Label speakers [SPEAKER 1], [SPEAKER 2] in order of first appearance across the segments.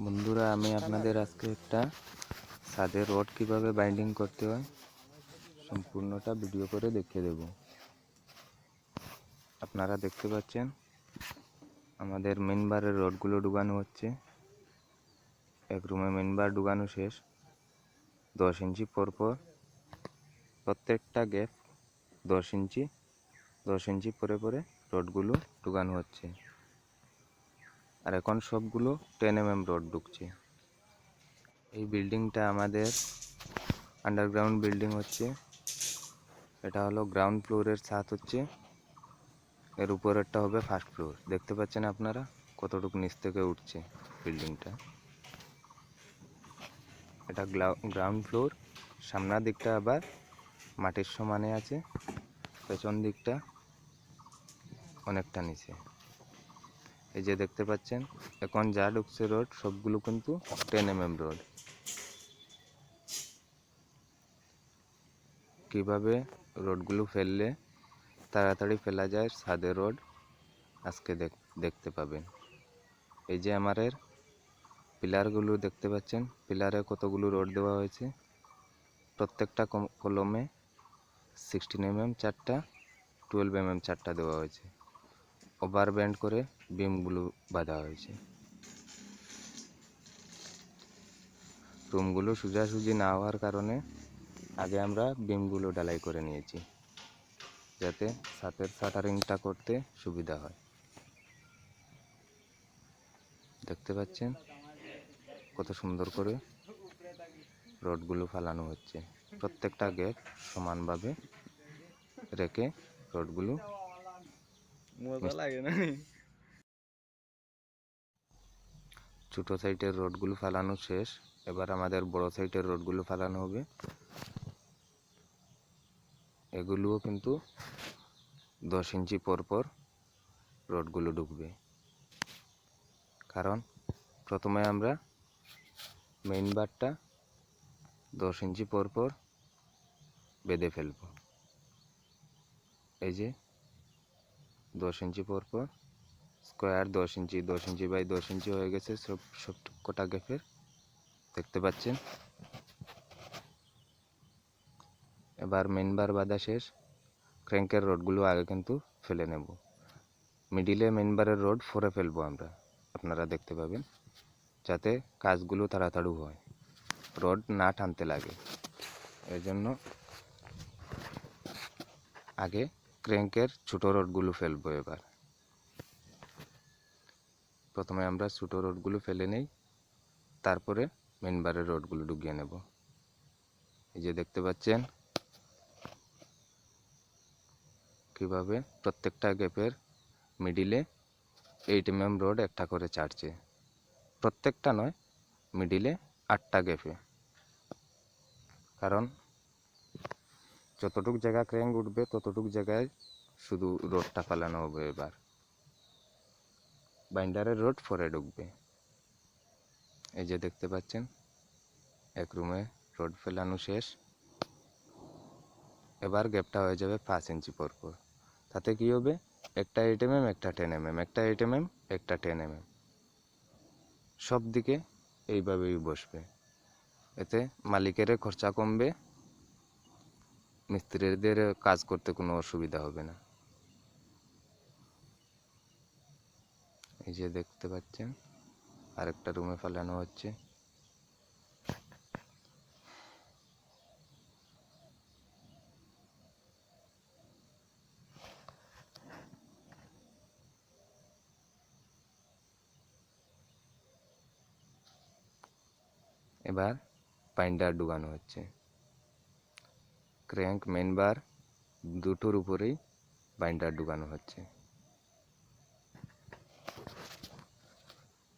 [SPEAKER 1] বন্ধুরা, আমি আপনাদের আজকে একটা ছাদে রড কিভাবে বাইন্ডিং করতে হয় সম্পূর্ণটা ভিডিও করে দেখিয়ে দেব। আপনারা দেখতে পাচ্ছেন আমাদের মেন বারের রডগুলো ঢুকানো হচ্ছে। এক রুমে মেন বার ঢুকানো শেষ। 10 ইঞ্চি পরপর প্রত্যেকটা গ্যাপ 10 ইঞ্চি পরে পরে রডগুলো ঢুকানো হচ্ছে। আর এখন সবগুলো 10 mm রড ঢুকছে। এই বিল্ডিংটা আমাদের আন্ডারগ্রাউন্ড বিল্ডিং হচ্ছে। এটা হলো গ্রাউন্ড ফ্লোরের ছাদ হচ্ছে, এর উপরেরটা হবে ফার্স্ট ফ্লোর। দেখতে পাচ্ছেন আপনারা কতটুকু নিচ থেকে উঠছে বিল্ডিংটা। এটা গ্রাউন্ড ফ্লোর। সামনের দিকটা আবার মাটির সমানে আছে, পেছন দিকটা অনেকটা নিচে। এই যে দেখতে পাচ্ছেন এখন যা ঢুকছে রড সবগুলো কিন্তু 10 mm রড। কিভাবে রডগুলো ফেললে তাড়াতাড়ি ফেলা যায় ছাদের রড আজকে দেখতে পাবেন। এই যে আমাদের পিলারগুলো দেখতে পাচ্ছেন, পিলারে কতগুলো রড দেওয়া হয়েছে। প্রত্যেকটা কলমে 16 mm চারটা, 12 mm চারটা দেওয়া হয়েছে। ওভার ব্যান্ড করে বিমগুলো বাঁধা হয়েছে। রুমগুলো সোজাসুজি না হওয়ার কারণে আগে আমরা বিমগুলো ঢালাই করে নিয়েছি, যাতে ছাদের শাটারিংটা করতে সুবিধা হয়। দেখতে পাচ্ছেন কত সুন্দর করে রডগুলো ফালানো হচ্ছে। প্রত্যেকটা গ্যাপ সমানভাবে রেখে রডগুলো ছোট সাইডের রডগুলো ফালানো শেষ। এবার আমাদের বড় সাইডের রডগুলো ফালানো হবে। এগুলোও কিন্তু 10 ইঞ্চি পর পর রডগুলো ঢুকবে, কারণ প্রথমে আমরা মেইন বারটা 10 ইঞ্চি পর পর বেঁধে ফেলব। এই যে 10 ইঞ্চি পর পর স্কোয়ার 10 ইঞ্চি বাই 10 ইঞ্চি হয়ে গেছে সব কটা গ্যাপের। দেখতে পাচ্ছেন এবার মেইন বার বাঁধা শেষ। ক্র্যাঙ্কের রডগুলো আগে কিন্তু ফেলে নেব। মিডিলে মেইন বারের রড ফোরে ফেলবো আমরা, আপনারা দেখতে পাবেন, যাতে কাজগুলো তাড়াতাড়ি হয়, রড না টানতে লাগে। এই জন্য আগে ক্র্যাঙ্কের ছোট রডগুলো ফেলবো। এবার প্রথমে আমরা ছোট রডগুলো ফেলে নেই, তারপরে মেইন বারের রডগুলো ঢুকিয়ে নেব। এই যে দেখতে পাচ্ছেন কিভাবে প্রত্যেকটা গ্যাপের মিডিলে 8 mm রড একটা করে চাটছে। প্রত্যেকটা নয়, মিডিলে 8টা গ্যাপে, কারণ যতটুকু জায়গা ক্র্যাঙ্ক উঠবে ততটুকু জায়গায় শুধু রডটা ফালানো হবে। এবার বাইন্ডারের রড ফোরে ঢুকবে। এই যে দেখতে পাচ্ছেন এক রুমে রড ফেলানো শেষ। এবার গ্যাপটা হয়ে যাবে 5 ইঞ্চি পর পর। তাতে কি হবে, একটা 8 mm একটা 10 mm, একটা 8 mm একটা 10 mm, সব দিকে এইভাবেই বসবে। এতে মালিকের খরচা কমবে, মিস্ত্রিদের কাজ করতে কোনো অসুবিধা হবে না। এই যে দেখতে পাচ্ছেন আরেকটা রুমে ফেলানো হচ্ছে। এবার বাইন্ডার ঢুকানো হচ্ছে। ক্র্যাঙ্ক মেন বার দুটোর উপরেই বাইন্ডার ঢুকানো হচ্ছে।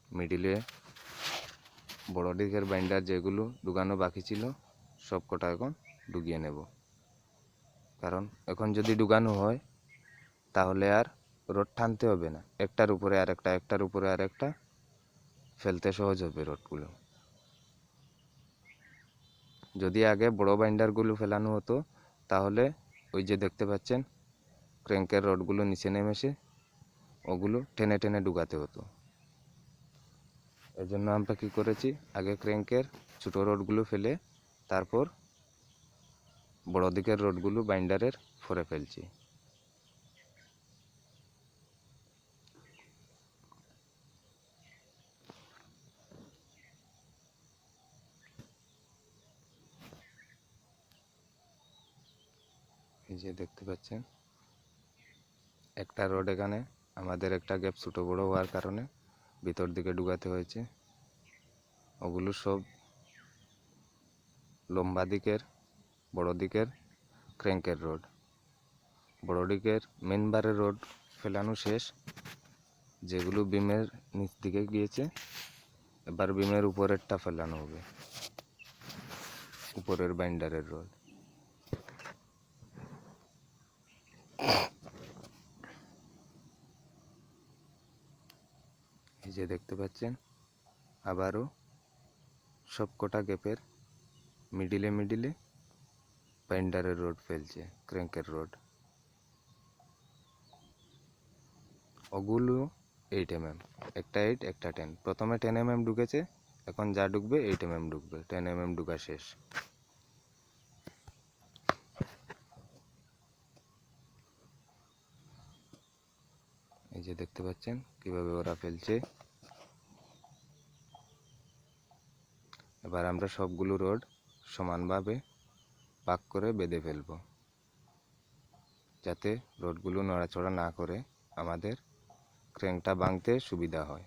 [SPEAKER 1] মিডিলে বড় দিকের বাইন্ডার যেগুলো ঢুকানো বাকি ছিল সব কটা এখন ঢুকিয়ে নেব, কারণ এখন যদি ঢুকানো হয় তাহলে আর রড টানতে হবে না। একটার উপরে আরেকটা, একটার উপরে আরেকটা ফেলতে সহজ হবে রডগুলো। যদি আগে বড় বাইন্ডারগুলো ফেলানো হতো তাহলে ওই যে দেখতে পাচ্ছেন ক্র্যাঙ্কের রডগুলো নিচে নেমে এসে ওগুলো টেনে টেনে ঢুকাতে হতো। এজন্য আমরা কি করেছি, আগে ক্র্যাঙ্কের ছোট রডগুলো ফেলে তারপর বড় দিকের রডগুলো বাইন্ডারের ফরে ফেলছি। এই যে দেখতে পাচ্ছেন একটা রড এখানে আমাদের একটা গ্যাপ ছোট বড় হওয়ার কারণে ভিতর দিকে ঢুকাতে হয়েছে। ওগুলো সব লম্বা দিকের বড় দিকের ক্র্যাঙ্কের রড। বড় দিকের মেন বারের রড ফেলানো শেষ, যেগুলো বিমের নিচ দিকে গিয়েছে। এবার বিমের উপরেরটা ফেলানো হবে, উপরের বাইন্ডারের রড। এই যে দেখতে পাচ্ছেন আবারও সবকটা গ্যাপের মিডিলে বাইন্ডারের রড ফেলছে, ক্র্যাঙ্কের রড। ওগুলো 8 mm, একটা 8 একটা 10। প্রথমে 10 mm ঢুকেছে, এখন যা ঢুকবে 8 mm ঢুকবে। 10 mm ঢুকা শেষ। এই যে দেখতে পাচ্ছেন কিভাবে ওরা ফেলছে। এবার আমরা সবগুলো রড সমানভাবে ভাগ করে বেঁধে ফেলব, যাতে রডগুলো নড়াচড়া না করে আমাদের ক্র্যাঙ্কটা ভাঙতে সুবিধা হয়।